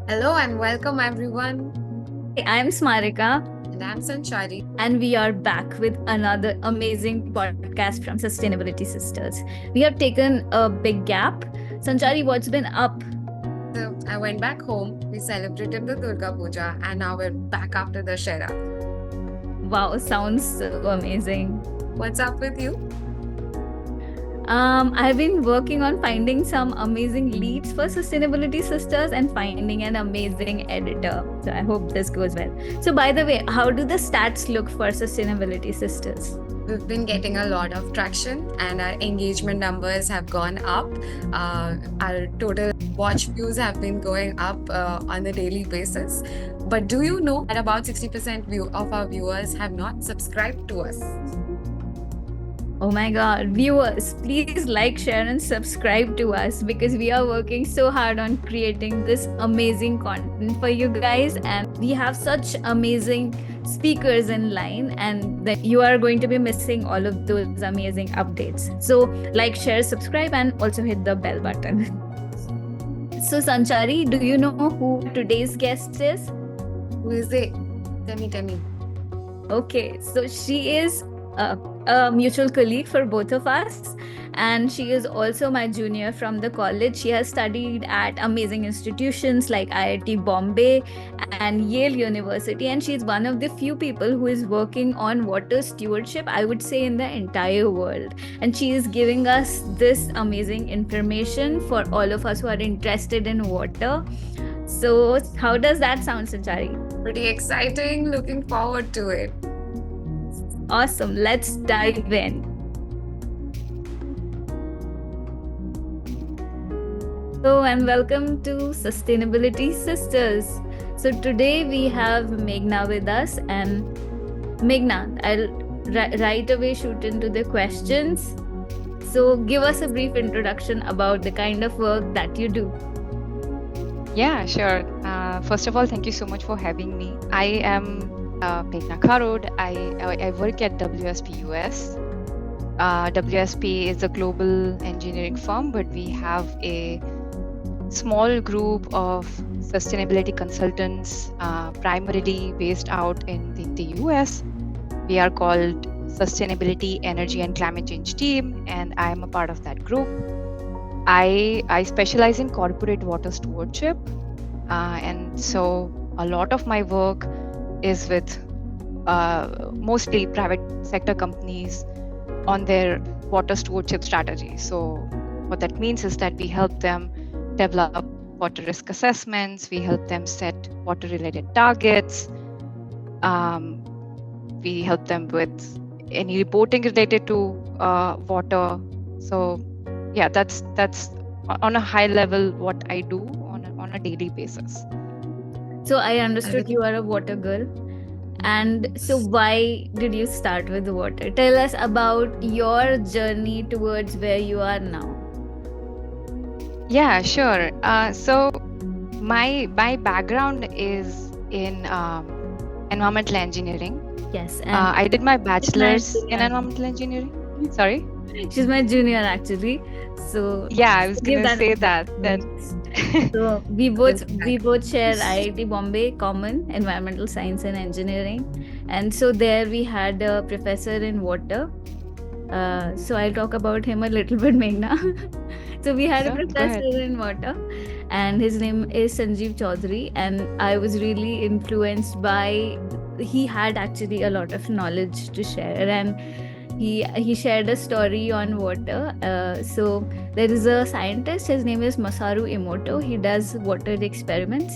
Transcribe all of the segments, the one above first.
Hello and welcome everyone. I'm Smarika, And I'm Sanchari. and we are back with another amazing podcast from Sustainability Sisters. We have taken a big gap. Sanchari, what's been up? So I went back home. We celebrated the Durga Puja and now we're back after the Dusshera. Wow, sounds so amazing. What's up with you? I've been working on finding some amazing leads for Sustainability Sisters and finding an amazing editor. So I hope this goes well. So, by the way, how do the stats look for Sustainability Sisters? We've been getting a lot of traction and our engagement numbers have gone up. Our total watch views have been going up on a daily basis. But do you know that about 60% of our viewers have not subscribed to us? Oh my god, viewers, please like, share, and subscribe to us because we are working so hard on creating this amazing content for you guys. And we have such amazing speakers in line, and that you are going to be missing all of those amazing updates. So, like, share, subscribe, and also hit the bell button. So, Sanchari, do you know who today's guest is? Who is it? Tell me. Okay, so she is a mutual colleague for both of us, and she is also my junior from the college. She has studied at amazing institutions like IIT Bombay and Yale University, and she is one of the few people who is working on water stewardship, I would say, in the entire world. And she is giving us this amazing information for all of us who are interested in water. So, how does that sound, Sanchari? Pretty exciting. Looking forward to it. Awesome. Let's dive in. Hello and welcome to Sustainability Sisters. So today we have Meghna with us, and Meghna, I'll right away shoot into the questions. So give us a brief introduction about the kind of work that you do. Yeah, sure. First of all, thank you so much for having me. I am Meghana Kharod. I work at WSP US. WSP is a global engineering firm, but we have a small group of sustainability consultants, primarily based out in the US. We are called Sustainability, Energy and Climate Change Team, and I am a part of that group. I specialize in corporate water stewardship, and so a lot of my work is with mostly private sector companies on their water stewardship strategy. So what that means is that we help them develop water risk assessments, we help them set water related targets, we help them with any reporting related to water. So yeah, that's on a high level what I do on a daily basis. So I understood you are a water girl. And so why did you start with water? Tell us about your journey towards where you are now. Yeah, sure. So my background is in environmental engineering. Yes. And I did my bachelor's in environmental engineering. Sorry? She's my junior actually. So yeah, I was gonna say that. So we both share IIT Bombay common environmental science and engineering, and so there we had a professor in water. So I'll talk about him a little bit, Meghna. So we had a professor in water, and his name is Sanjeev Chaudhary, and I was really influenced by. He had actually a lot of knowledge to share, and he shared a story on water. So there is a scientist, his name is Masaru Emoto. He does water experiments,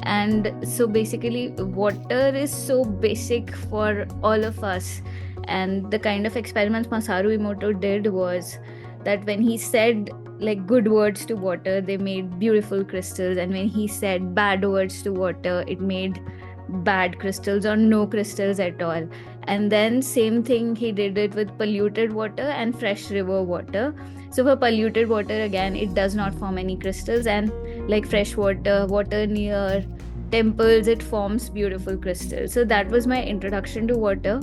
and so basically water is so basic for all of us. And the kind of experiments Masaru Emoto did was that when he said like good words to water, they made beautiful crystals, and when he said bad words to water, it made bad crystals or no crystals at all. And then same thing he did it with polluted water and fresh river water. So for polluted water, again, it does not form any crystals, and like fresh water near temples, it forms beautiful crystals. So that was my introduction to water,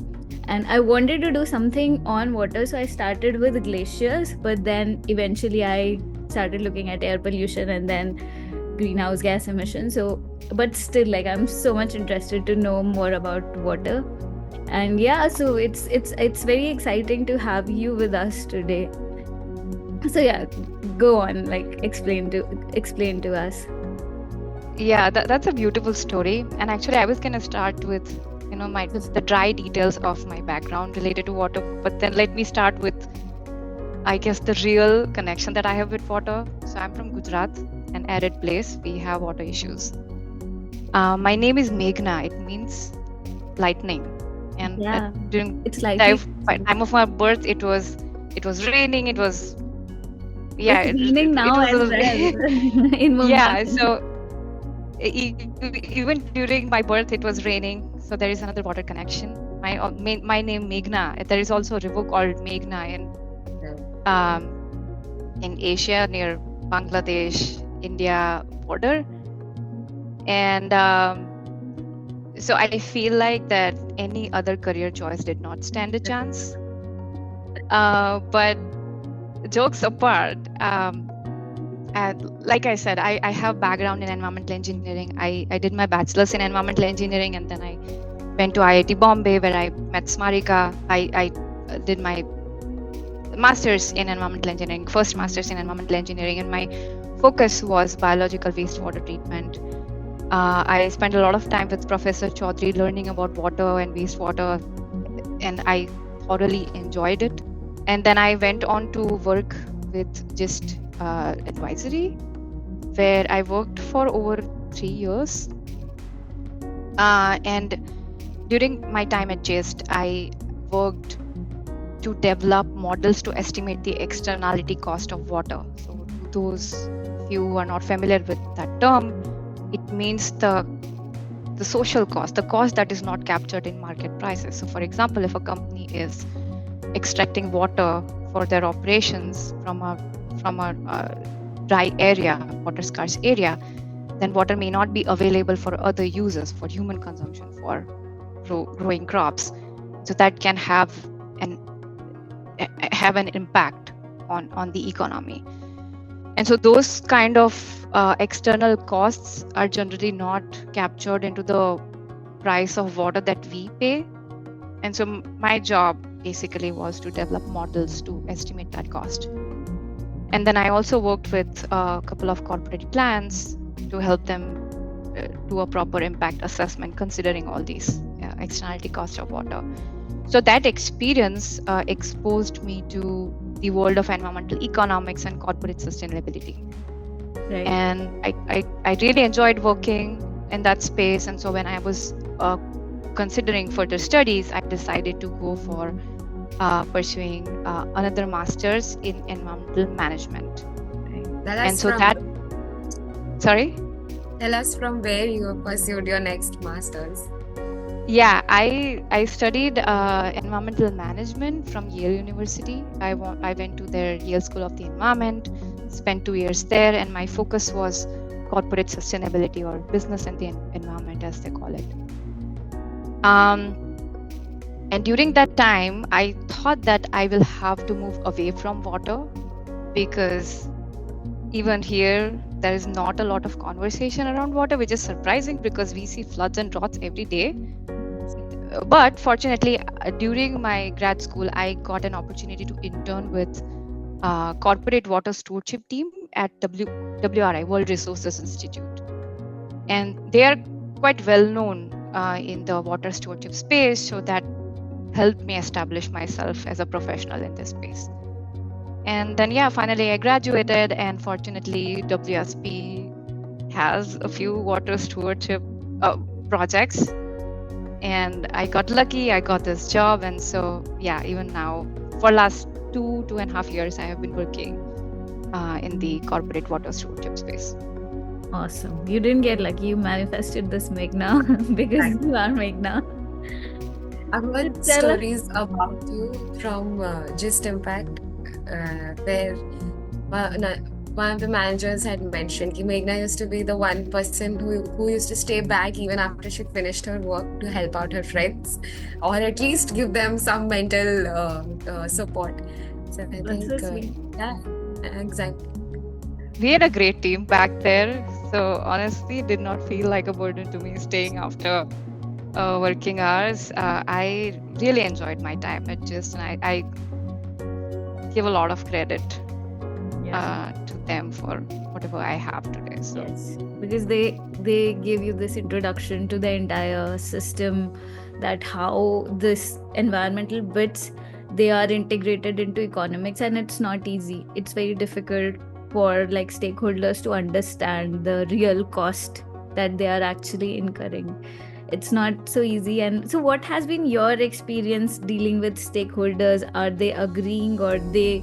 and I wanted to do something on water, so I started with glaciers, but then eventually I started looking at air pollution, and then greenhouse gas emissions. So, but still, like, I'm so much interested to know more about water. And yeah, so it's very exciting to have you with us today. So yeah, go on, like explain to us. Yeah, that's a beautiful story. And actually, I was gonna start with, the dry details of my background related to water. But then let me start with, I guess, the real connection that I have with water. So I'm from Gujarat, an arid place. We have water issues. My name is Meghna. It means lightning. And Yeah, during it's likely. time of my birth, it was raining. It was It's raining now was as well in Mumbai. yeah. So even during my birth, it was raining. So there is another water connection. My name Meghna. There is also a river called Meghna in Asia near Bangladesh, India border. And so I feel like that any other career choice did not stand a chance. But jokes apart, like I said, I have background in environmental engineering. I did my bachelor's in environmental engineering, and then I went to IIT Bombay where I met Smarika. I did my master's in environmental engineering, first master's in environmental engineering, and my focus was biological wastewater treatment. I spent a lot of time with Professor Chaudhary learning about water and wastewater, and I thoroughly enjoyed it. And then I went on to work with GIST advisory, where I worked for over 3 years. And during my time at GIST, I worked to develop models to estimate the externality cost of water. So those who are not familiar with that term, it means the social cost, the cost that is not captured in market prices. So for example, if a company is extracting water for their operations from a dry area, water scarce area, then water may not be available for other users, for human consumption, for growing crops. So that can have an impact on the economy. And so those kind of external costs are generally not captured into the price of water that we pay. And so my job basically was to develop models to estimate that cost. And then I also worked with a couple of corporate plans to help them do a proper impact assessment considering all these externality costs of water. So that experience exposed me to the world of environmental economics and corporate sustainability. Right. And I really enjoyed working in that space. And so when I was considering further studies, I decided to go for pursuing another master's in environmental management. Sorry? Tell us from where you pursued your next master's. Yeah, I studied environmental management from Yale University. I went to their Yale School of the Environment, spent 2 years there, and my focus was corporate sustainability, or business and the environment, as they call it. And during that time, I thought that I will have to move away from water, because even here, there is not a lot of conversation around water, which is surprising because we see floods and droughts every day. But fortunately, during my grad school, I got an opportunity to intern with corporate water stewardship team at WRI, World Resources Institute. And they are quite well known in the water stewardship space, so that helped me establish myself as a professional in this space. And then, finally I graduated, and fortunately WSP has a few water stewardship projects, and I got lucky, I got this job. And so even now, for last 2.5 years, I have been working in the corporate water stewardship space. Awesome. You didn't get lucky, you manifested this, Meghna, because you are Meghna. I've heard stories about you from GIST Impact, where one of the managers had mentioned that Meghna used to be the one person who used to stay back even after she finished her work to help out her friends, or at least give them some mental support. So I think, so sweet. yeah, exactly. We had a great team back there. So honestly, it did not feel like a burden to me staying after working hours. I really enjoyed my time at Gist, and I give a lot of credit to them for whatever I have today. So Yes, because they give you this introduction to the entire system, that how this environmental bits, they are integrated into economics, and it's not easy. It's very difficult for like stakeholders to understand the real cost that they are actually incurring. It's not so easy. And so what has been your experience dealing with stakeholders? Are they agreeing, or they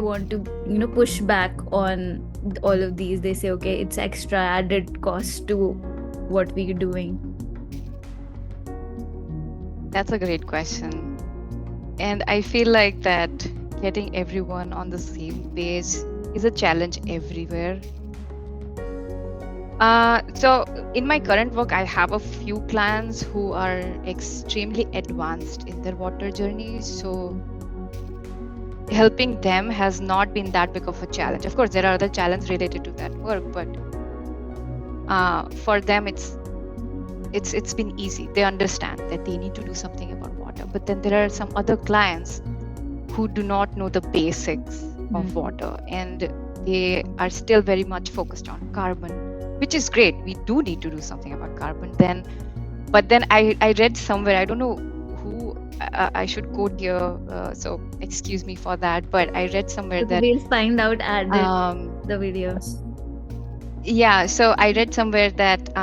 want to push back on all of these? They say, okay, it's extra added cost to what we're doing. that's a great question. And I feel like that getting everyone on the same page is a challenge everywhere. So in my current work, I have a few clients who are extremely advanced in their water journey. So helping them has not been that big of a challenge. Of course, there are other challenges related to that work, but for them, it's been easy. They understand that they need to do something about water. But then there are some other clients who do not know the basics of water, and they are still very much focused on carbon, which is great. We do need to do something about carbon. But then I read somewhere, I don't know who I should quote here, so excuse me for that, but I read somewhere that we'll find out at the videos. Yeah, so I read somewhere that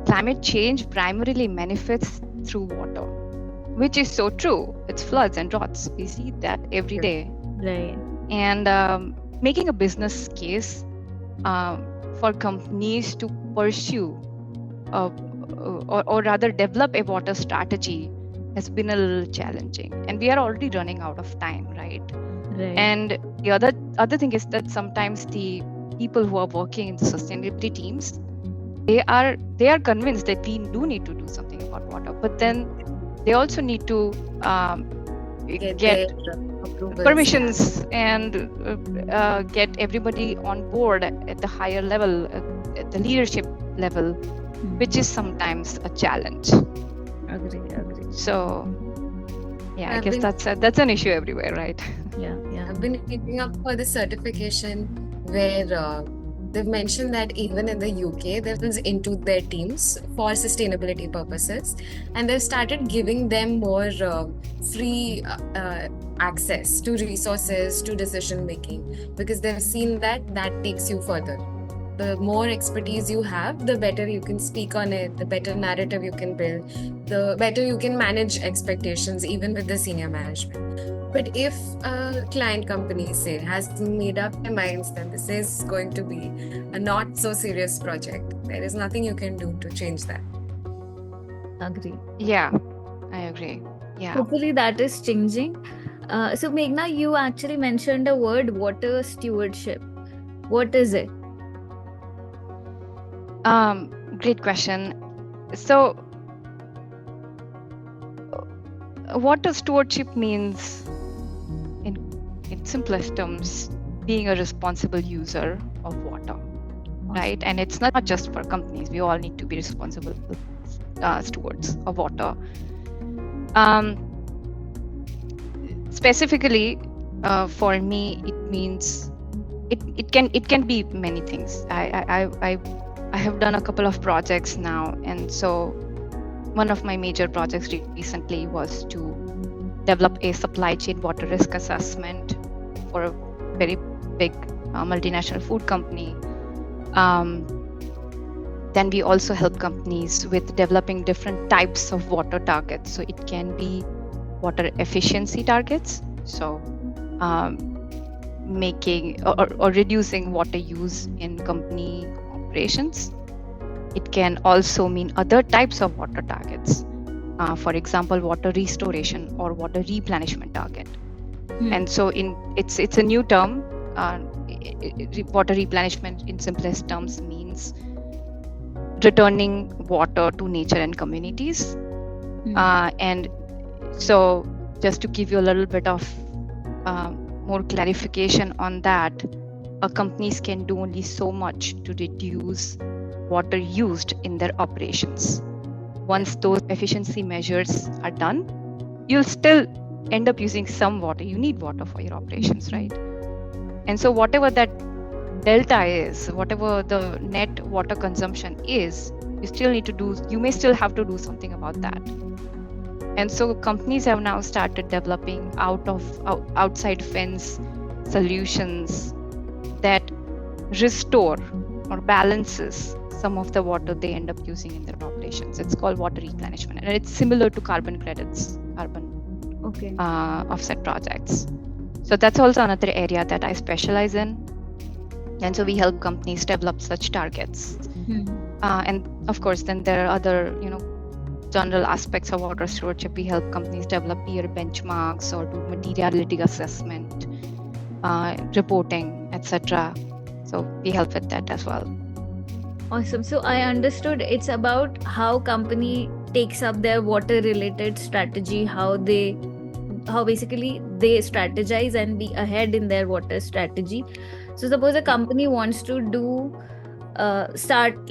climate change primarily manifests through water, which is so true. It's floods and droughts. We see that every day. Right. And making a business case for companies to pursue or rather develop a water strategy has been a little challenging, and we are already running out of time, right? And the other thing is that sometimes the people who are working in the sustainability teams, they are convinced that we do need to do something about water, but then they also need to get permissions and get everybody on board at the higher level, at the leadership level, which is sometimes a challenge. Agree. So yeah, I guess that's an issue everywhere, right? Yeah. I've been keeping up for the certification where they've mentioned that even in the UK, they're into their teams for sustainability purposes, and they've started giving them more free access to resources, to decision making, because they've seen that takes you further. The more expertise you have, the better you can speak on it, the better narrative you can build, the better you can manage expectations, even with the senior management. But if a client company, say, has made up their minds that this is going to be a not so serious project, there is nothing you can do to change that. Agree. Yeah, I agree. Yeah. Hopefully that is changing. So Meghna, you actually mentioned a word, water stewardship. What is it? Great question. So water stewardship means, in simplest terms, being a responsible user of water, right? And it's not just for companies. We all need to be responsible stewards of water. Specifically, for me, it means it can be many things. I have done a couple of projects now, and so one of my major projects recently was to develop a supply chain water risk assessment for a very big multinational food company. Then we also help companies with developing different types of water targets. So it can be water efficiency targets, so making or reducing water use in company operations. It can also mean other types of water targets, for example, water restoration or water replenishment target. And so it's a new term. Water replenishment, in simplest terms, means returning water to nature and communities. And so just to give you a little bit of more clarification on that, companies can do only so much to reduce water used in their operations. Once those efficiency measures are done, you'll still end up using some water. You need water for your operations, right? And so whatever that delta is, whatever the net water consumption is, you may still have to do something about that. And so companies have now started developing outside fence solutions that restore or balances some of the water they end up using in their operations. It's called water replenishment, and it's similar to carbon credits, offset projects. So that's also another area that I specialize in. And so we help companies develop such targets. And of course, then there are other, general aspects of water stewardship. We help companies develop peer benchmarks or do materiality assessment, reporting, etc. So we help with that as well. Awesome. So I understood it's about how company takes up their water related strategy, how basically they strategize and be ahead in their water strategy. So suppose a company wants to start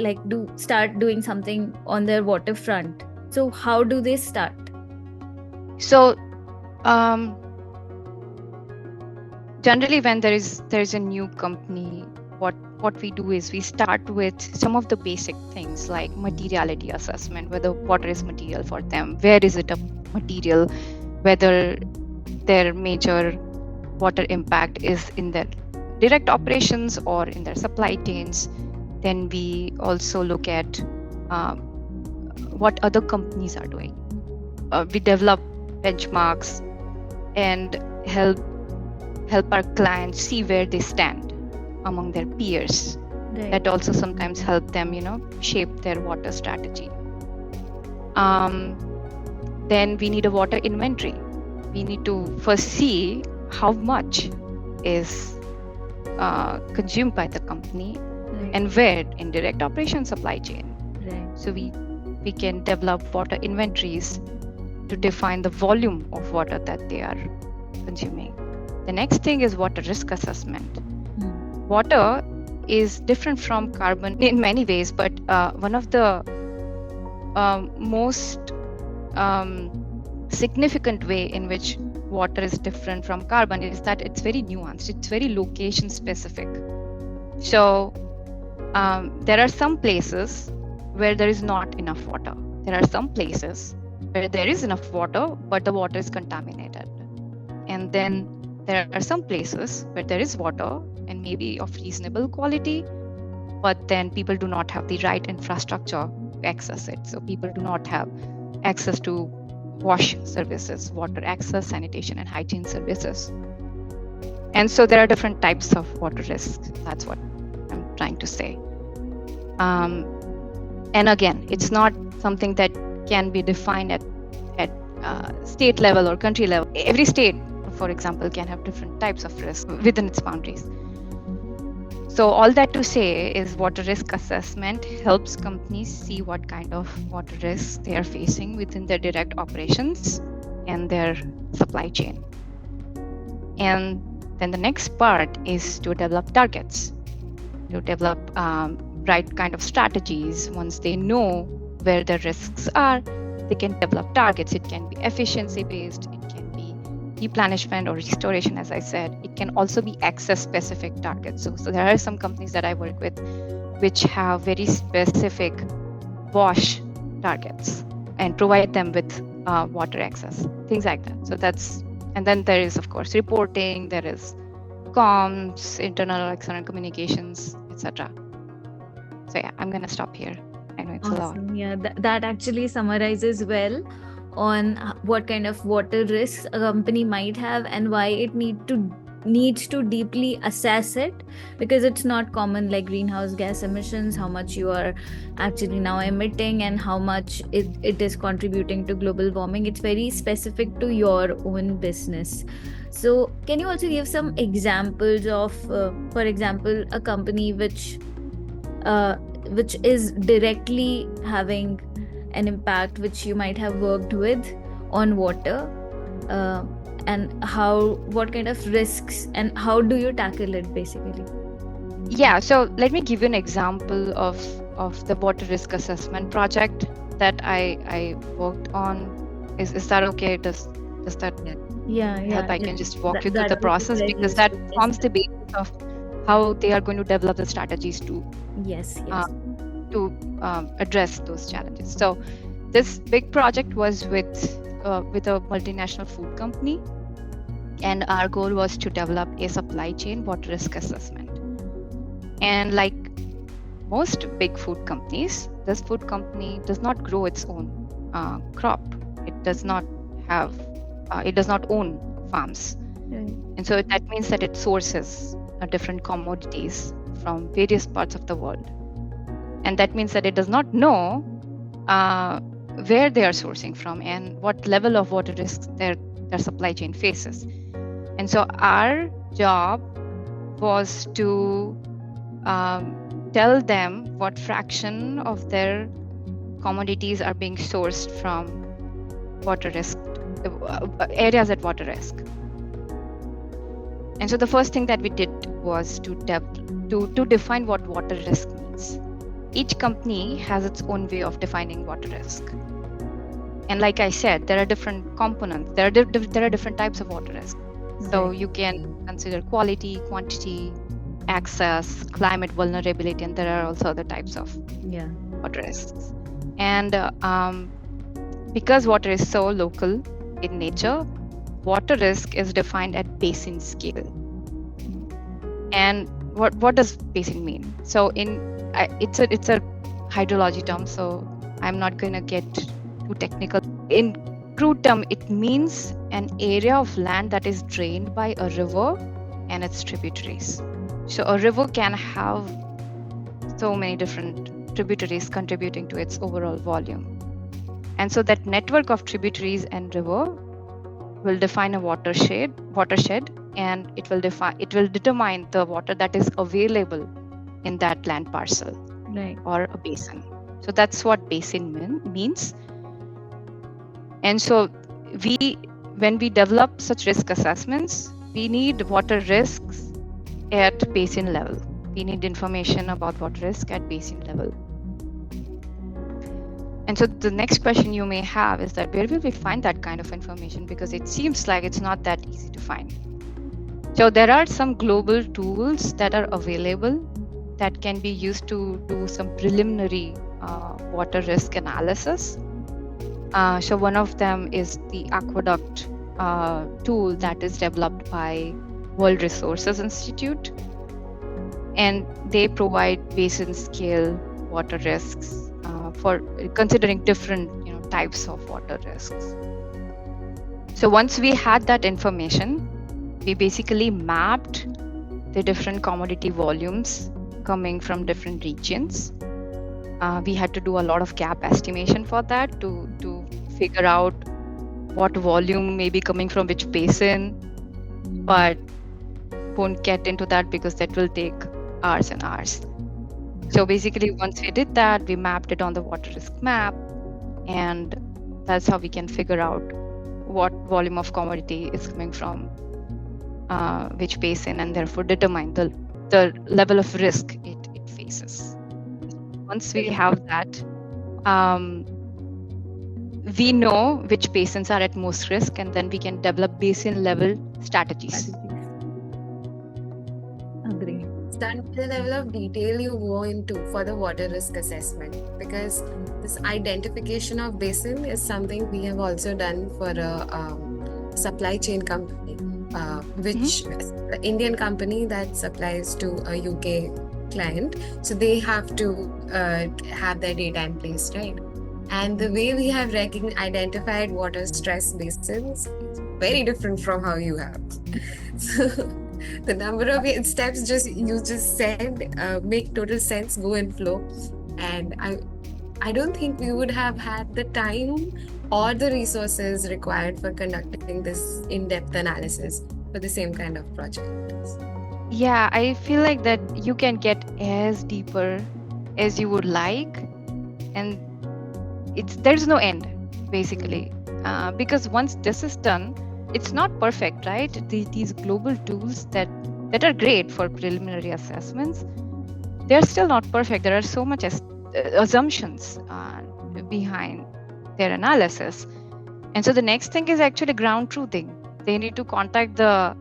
doing something on their waterfront. So how do they start? So generally when there is a new company, what we do is we start with some of the basic things like materiality assessment, whether water is material for them, where is it a material, whether their major water impact is in their direct operations or in their supply chains. Then we also look at what other companies are doing. We develop benchmarks and help our clients see where they stand among their peers. Right. That also sometimes help them, shape their water strategy. Then we need a water inventory. We need to first see how much is consumed by the company, Right. and where in direct operation supply chain. Right. So we can develop water inventories to define the volume of water that they are consuming. The next thing is water risk assessment. Water is different from carbon in many ways, but one of the most significant way in which water is different from carbon is that it's very nuanced. It's very location specific. So there are some places where there is not enough water. There are some places where there is enough water, but the water is contaminated. And then there are some places where there is water and maybe of reasonable quality, but then people do not have the right infrastructure to access it. So people do not have access to wash services, water access, sanitation, and hygiene services. And so there are different types of water risks. That's what I'm trying to say. And again, it's not something that can be defined at state level or country level. Every state, for example, can have different types of risk within its boundaries. So all that to say is water risk assessment helps companies see what kind of water risks they are facing within their direct operations and their supply chain. And then the next part is to develop targets, to develop right kind of strategies. Once they know where the risks are, they can develop targets. It can be efficiency based, it can be replenishment or restoration, as I said. It can also be access specific targets. So there are some companies that I work with which have very specific wash targets and provide them with water access, things like that. So and then there is, of course, reporting, there is comms, internal, external communications, etc. So yeah, I'm gonna stop here. I know it's a lot. Awesome. Yeah, that actually summarizes well on what kind of water risks a company might have and why it needs to deeply assess it, because it's not common like greenhouse gas emissions, how much you are actually now emitting and how much it is contributing to global warming. It's very specific to your own business. So can you also give some examples of, for example, a company which is directly having an impact which you might have worked with on water, and what kind of risks and how do you tackle it basically? Yeah, so let me give you an example of the water risk assessment project that I worked on. Is that okay? Does that Yeah, help? I yeah. can just walk you through That the would be process very because that useful. forms the basis of how they are going to develop the strategies Yes, uh, yes. to address those challenges. So this big project was with a multinational food company, and our goal was to develop a supply chain water risk assessment. And like most big food companies, this food company does not grow its own crop. It does not have, it does not own farms. Right. And so that means that it sources different commodities from various parts of the world. And that means that it does not know where they are sourcing from and what level of water risks their supply chain faces. And so our job was to tell them what fraction of their commodities are being sourced from water risk areas at water risk. And so the first thing that we did was to define what water risk means. Each company has its own way of defining water risk. And like I said, there are different components. There are different types of water risk. So you can consider quality, quantity, access, climate vulnerability, and there are also other types of water risks. And because water is so local in nature, water risk is defined at basin scale. And what does basin mean? So it's a hydrology term, so I'm not going to get too technical. In crude term, it means an area of land that is drained by a river and its tributaries. So a river can have so many different tributaries contributing to its overall volume. And so that network of tributaries and river will define a watershed, and it will determine the water that is available in that land parcel, right, or a basin. So that's what basin means. And so when we develop such risk assessments, we need water risks at basin level. We need information about water risk at basin level. And so the next question you may have is that where will we find that kind of information? Because it seems like it's not that easy to find. So there are some global tools that are available that can be used to do some preliminary water risk analysis. So one of them is the aqueduct tool that is developed by World Resources Institute, and they provide basin scale water risks for considering different types of water risks. So once we had that information, we basically mapped the different commodity volumes coming from different regions. We had to do a lot of gap estimation for that to figure out what volume may be coming from which basin, but won't get into that because that will take hours and hours. So basically, once we did that, we mapped it on the water risk map, and that's how we can figure out what volume of commodity is coming from which basin, and therefore determine the level of risk it faces. Once we have that, we know which basins are at most risk, and then we can develop basin level strategies. Agree. Understand the level of detail you go into for the water risk assessment, because this identification of basin is something we have also done for a supply chain company, which the Indian company that supplies to a UK client. So they have to have their data in place, right? And the way we have identified water stress basins is very different from how you have. So the number of steps you just said make total sense, go and flow. And I don't think we would have had the time or the resources required for conducting this in-depth analysis for the same kind of project. Yeah, I feel like that you can get as deeper as you would like, and there's no end basically, because once this is done, it's not perfect, right? These global tools that that are great for preliminary assessments, they're still not perfect. There are so much assumptions behind their analysis. And so the next thing is actually ground truthing. They need to contact the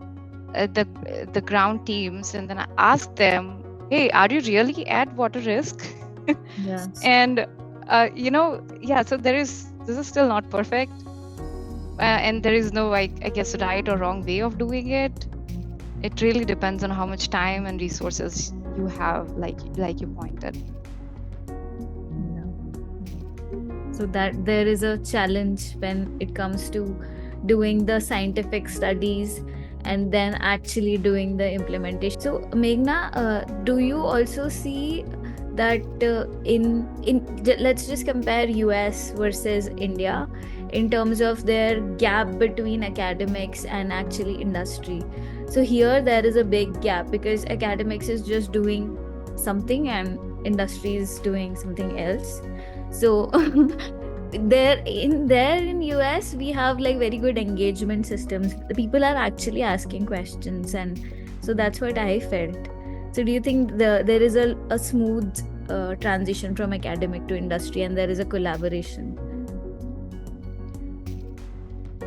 ground teams and then ask them, hey, are you really at water risk? Yes. And so this is still not perfect, and there is no, I guess, right or wrong way of doing it. It really depends on how much time and resources you have, like you pointed. So that there is a challenge when it comes to doing the scientific studies and then actually doing the implementation. So Meghna, do you also see that let's just compare US versus India in terms of their gap between academics and actually industry? So here there is a big gap because academics is just doing something and industry is doing something else. So there in US we have like very good engagement systems. The people are actually asking questions, and so that's what I felt. So do you think there is a smooth transition from academic to industry and there is a collaboration?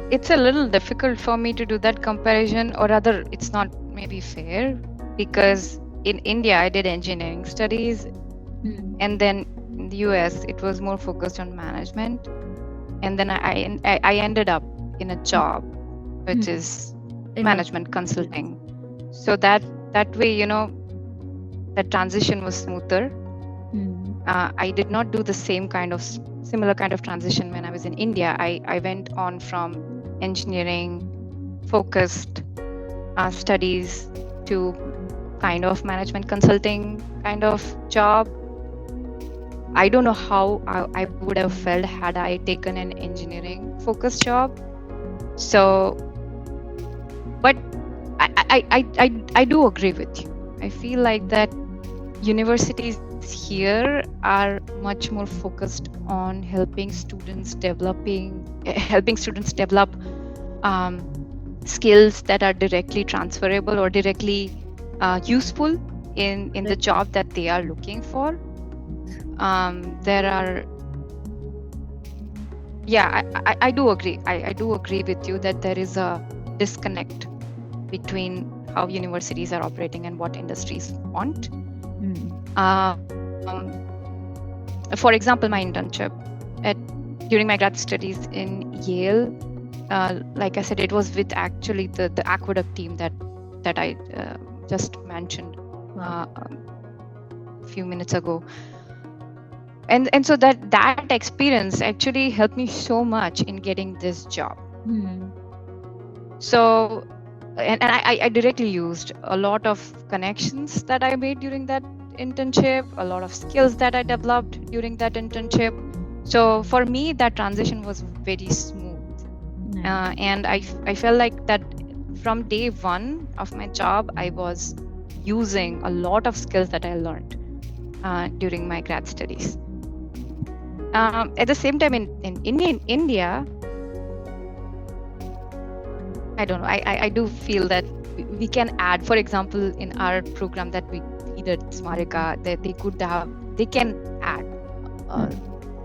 It's a little difficult for me to do that comparison, or rather it's not maybe fair, because in India I did engineering studies, and then in the US it was more focused on management, and then I ended up in a job which is management consulting. So that way, that transition was smoother. I did not do the similar kind of transition when I was in India. I went on from engineering focused studies to kind of management consulting kind of job. I don't know how I would have felt had I taken an engineering focused job. So, but I do agree with you. I feel like that universities here are much more focused on helping students develop skills that are directly transferable or directly useful in the job that they are looking for. I do agree. I do agree with you that there is a disconnect between how universities are operating and what industries want. For example, my internship during my grad studies in Yale, like I said, it was with actually the aqueduct team that I just mentioned a few minutes ago. And so that experience actually helped me so much in getting this job. So, and I directly used a lot of connections that I made during that internship, a lot of skills that I developed during that internship. So for me, that transition was very smooth. And I felt like that from day one of my job, I was using a lot of skills that I learned during my grad studies. At the same time, in India, I don't know, I do feel that we can add, for example, in our program that we did at Smarika, that they can add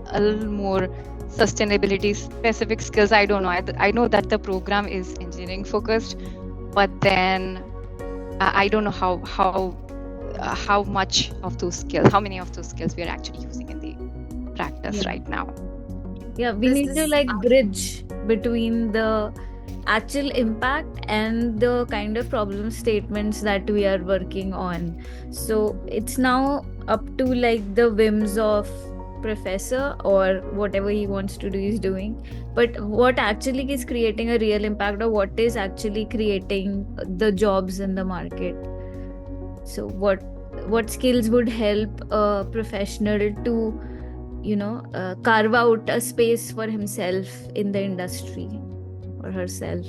a little more sustainability specific skills. I don't know. I know that the program is engineering focused, but then I don't know how much of those skills, how many of those skills we are actually using in the practice right now. Yeah, we need to like bridge between the actual impact and the kind of problem statements that we are working on. So it's now up to like the whims of professor or whatever he wants to do is doing, but what actually is creating a real impact or what is actually creating the jobs in the market. So what skills would help a professional to carve out a space for himself in the industry or herself.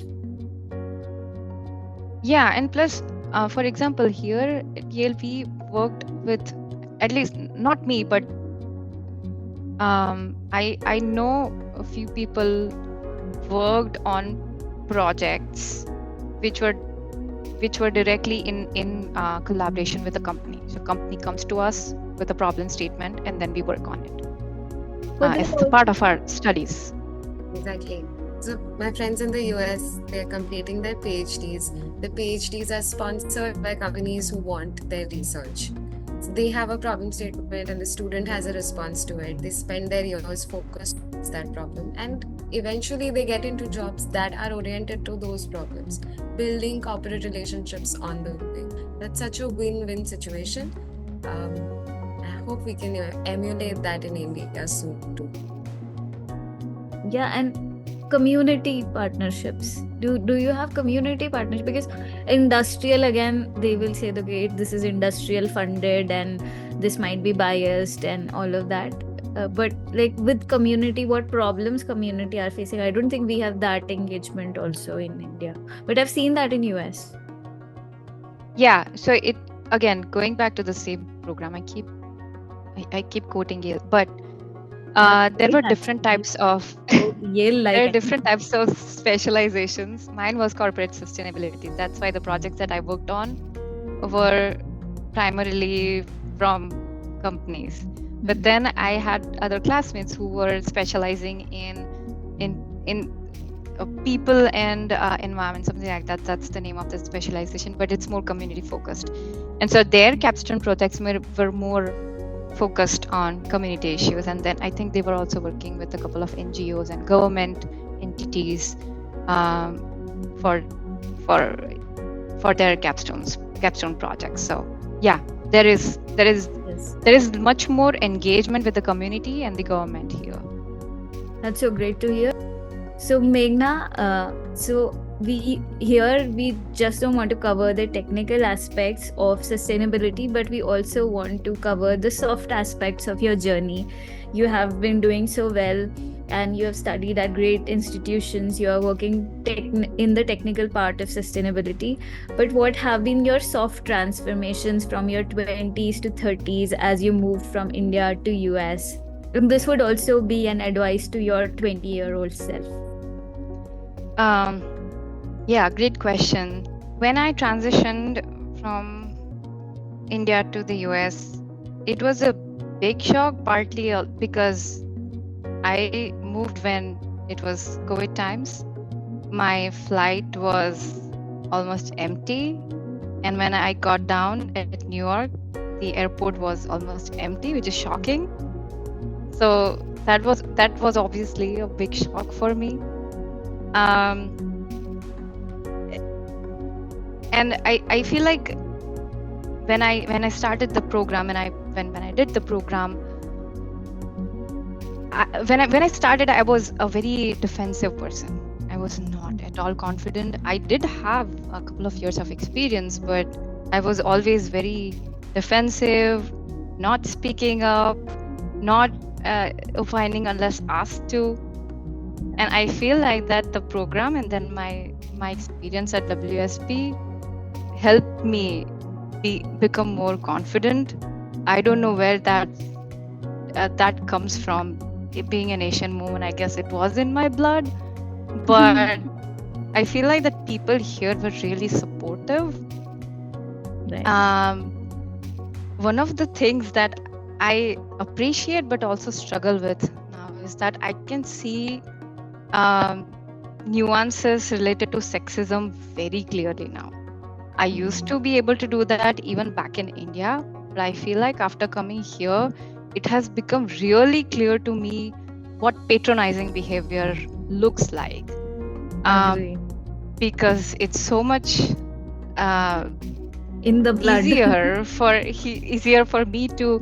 Yeah, and plus for example, here at Yale we worked with, at least not me, but I know a few people worked on projects which which were directly in collaboration with the company. So company comes to us with a problem statement, and then we work on it. But It's a part of our studies. Exactly. So my friends in the US, they're completing their PhDs. The PhDs are sponsored by companies who want their research. So they have a problem statement and the student has a response to it. They spend their years focused on that problem, and eventually they get into jobs that are oriented to those problems, building corporate relationships on the way. That's such a win-win situation. I hope we can emulate that in India soon too. Yeah, and community partnerships. Do you have community partnerships? Because industrial, again, they will say, okay, this is industrial funded and this might be biased and all of that. But like with community, what problems community are facing? I don't think we have that engagement also in India, but I've seen that in US. Yeah. So it, again, going back to the same program, I keep quoting Yale, but there were different types of Yale there are different types of specializations. Mine was corporate sustainability. That's why the projects that I worked on were primarily from companies. But then I had other classmates who were specializing in people and environment, something like that. That's the name of the specialization, but it's more community focused. And so their capstone projects were more focused on community issues, and then I think they were also working with a couple of NGOs and government entities for their capstone projects. So yeah, there is much more engagement with the community and the government here. That's so great to hear. So Meghna, so we just don't want to cover the technical aspects of sustainability, but we also want to cover the soft aspects of your journey. You have been doing so well and you have studied at great institutions. You are working in the technical part of sustainability, but what have been your soft transformations from your 20s to 30s as you moved from India to US? And this would also be an advice to your 20-year-old self. Yeah, great question. When I transitioned from India to the US, it was a big shock, partly because I moved when it was COVID times. My flight was almost empty, and when I got down at New York, the airport was almost empty, which is shocking. So that was obviously a big shock for me. And I feel like when I started the program and when I did the program, when I started, I was a very defensive person. I was not at all confident. I did have a couple of years of experience, but I was always very defensive, not speaking up, not opining unless asked to. And I feel like that the program and then my experience at WSP helped me become more confident. I don't know where that comes from. Being an Asian woman, I guess it was in my blood. But I feel like that people here were really supportive. Right. One of the things that I appreciate but also struggle with now is that I can see nuances related to sexism very clearly now. I used to be able to do that even back in India, but I feel like after coming here, it has become really clear to me what patronizing behavior looks like. Because it's so much in the blood. easier for me to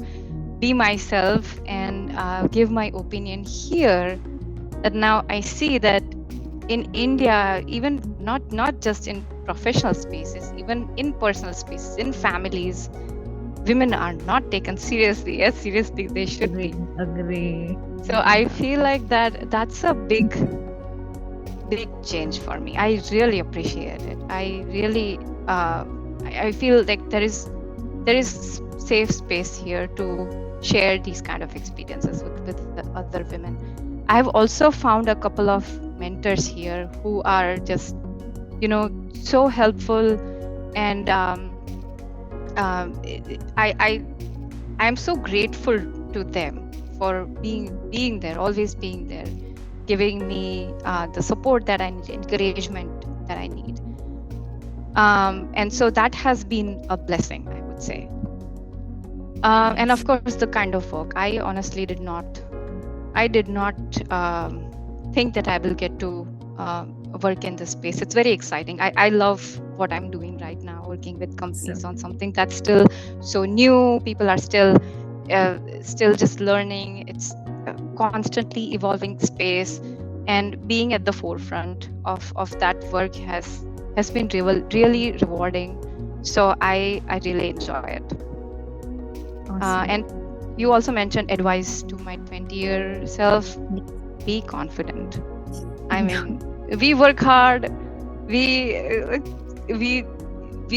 be myself and give my opinion here. That now I see that in India, even not just in professional spaces, even in personal spaces, in families, women are not taken seriously as seriously they should be. Agree. So I feel like that's a big change for me. I really appreciate it. I really I feel like there is safe space here to share these kind of experiences with the other women. I've also found a couple of mentors here who are just, so helpful, And I'm so grateful to them for being there, always being there, giving me the support that I need, encouragement that I need. And so that has been a blessing, I would say. And of course, the kind of work. I honestly did not think that I will get to work in this space. It's very exciting. I love what I'm doing right now, working with companies on something that's still so new. People are still just learning. It's a constantly evolving space, and being at the forefront of that work has been really rewarding. So I really enjoy it. And you also mentioned advice to my 20-year self: be confident. I mean, we work hard. We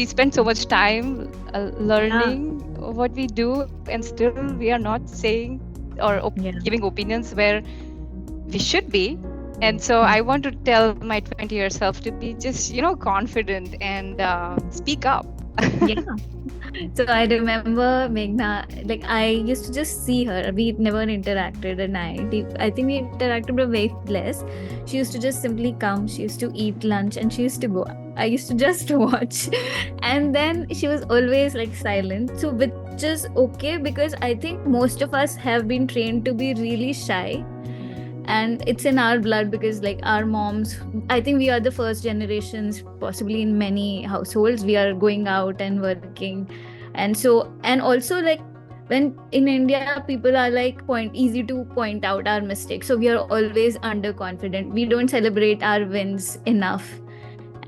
spend so much time learning what we do, and still we are not saying or giving opinions where we should be. And so I want to tell my 20-year self to be just, confident and speak up. So I remember Meghna, like I used to just see her. We never interacted, and I think we interacted but very less. She used to just simply come. She used to eat lunch, and she used to go. I used to just watch, and then she was always like silent. So which is okay, because I think most of us have been trained to be really shy. And it's in our blood, because like our moms, I think we are the first generations, possibly in many households, we are going out and working. And also like when in India, people are like easy to point out our mistakes, so we are always underconfident. We don't celebrate our wins enough.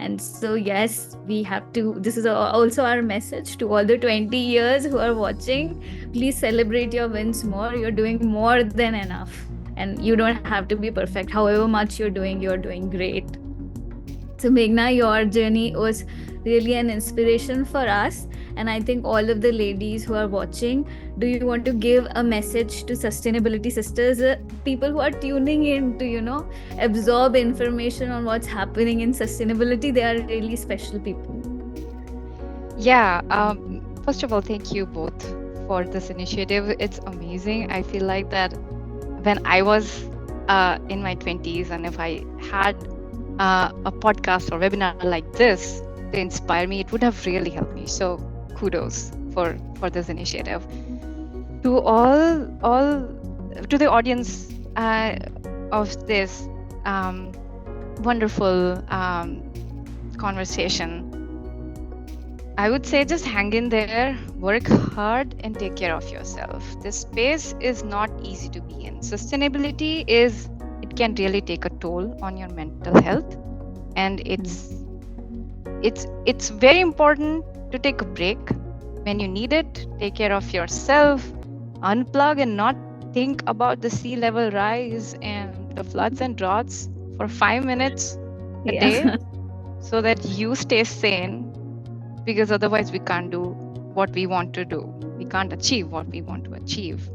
And so yes, we have to, this is also our message to all the 20 years who are watching: please celebrate your wins more. You're doing more than enough, and you don't have to be perfect. However much you're doing great. So Meghna, your journey was really an inspiration for us, and I think all of the ladies who are watching, do you want to give a message to sustainability sisters, people who are tuning in to absorb information on what's happening in sustainability? They are really special people. Yeah, first of all, thank you both for this initiative. It's amazing. I feel like that when I was in my 20s, and if I had a podcast or webinar like this to inspire me, it would have really helped me. So kudos for this initiative. To all to the audience of this wonderful conversation, I would say just hang in there, work hard, and take care of yourself. This space is not easy to be in. Sustainability it can really take a toll on your mental health, and it's very important to take a break when you need it. Take care of yourself, unplug, and not think about the sea level rise and the floods and droughts for 5 minutes a day, so that you stay sane. Because otherwise we can't do what we want to do. We can't achieve what we want to achieve.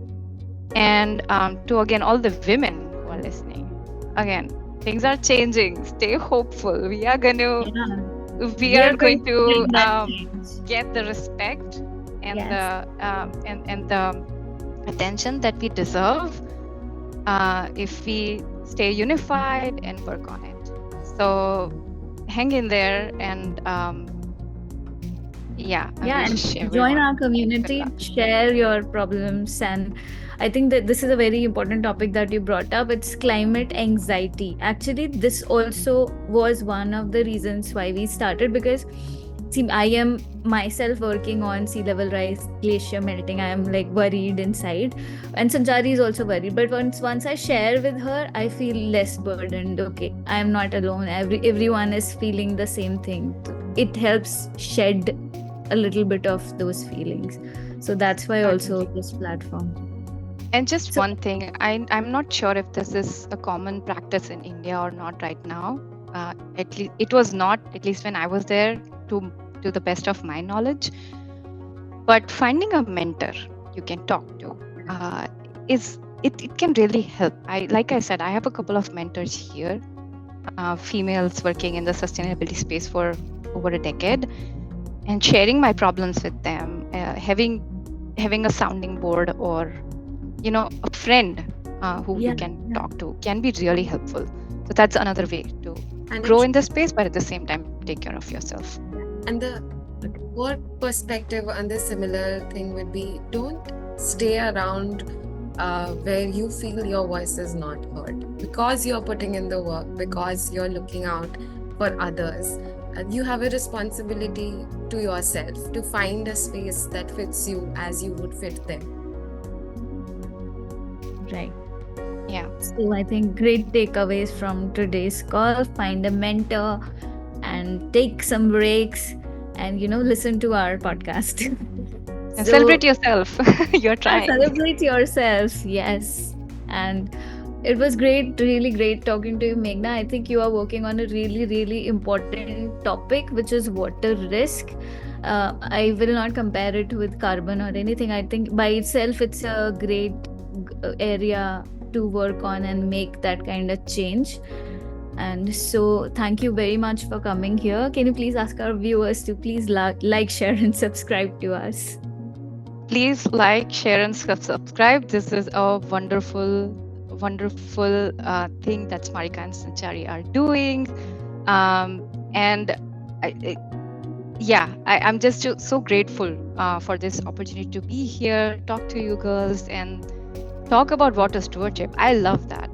And to again all the women who are listening, again, things are changing. Stay hopeful. We are going to get the respect and the attention that we deserve if we stay unified and work on it. So hang in there, and and join our community, share your problems. And I think that this is a very important topic that you brought up. It's climate anxiety. Actually, this also was one of the reasons why we started, because see, I am myself working on sea level rise, glacier melting. I am like worried inside, and Sanchari is also worried. But once I share with her, I feel less burdened. Okay, I am not alone. Everyone is feeling the same thing. It helps shed a little bit of those feelings. So that's why also this platform. And just one thing, I'm not sure if this is a common practice in India or not right now. At least it was not, at least when I was there, to the best of my knowledge. But finding a mentor you can talk to it can really help. Like I said, I have a couple of mentors here, females working in the sustainability space for over a decade. and sharing my problems with them, having a sounding board or a friend who you Yeah, can yeah. talk to can be really helpful. So that's another way to And grow it in the space, but at the same time take care of yourself. and the what perspective on this similar thing would be, don't stay around where you feel your voice is not heard, because you're putting in the work, because you're looking out for others. You have a responsibility to yourself to find a space that fits you as you would fit them. Right. Yeah. So I think great takeaways from today's call. Find a mentor and take some breaks and listen to our podcast. And So celebrate yourself. You're trying. celebrate yourself. Yes. And it was great, really great talking to you, Meghna. I think you are working on a really, really important topic, which is water risk. I will not compare it with carbon or anything. I think by itself, it's a great area to work on and make that kind of change. And so, thank you very much for coming here. Can you please ask our viewers to please like, share, and subscribe to us? Please like, share, and subscribe. This is a wonderful thing that Smarika and Sanchari are doing. And I'm just so grateful for this opportunity to be here, talk to you girls, and talk about water stewardship. I love that.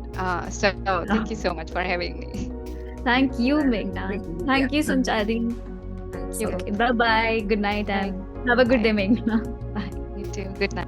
So thank you so much for having me. Thank you, Meghna. Thank you, Sanchari. Thank you. Okay, bye bye. Good night, and Bye. have a good day, Bye. Meghna. Bye. You too. Good night.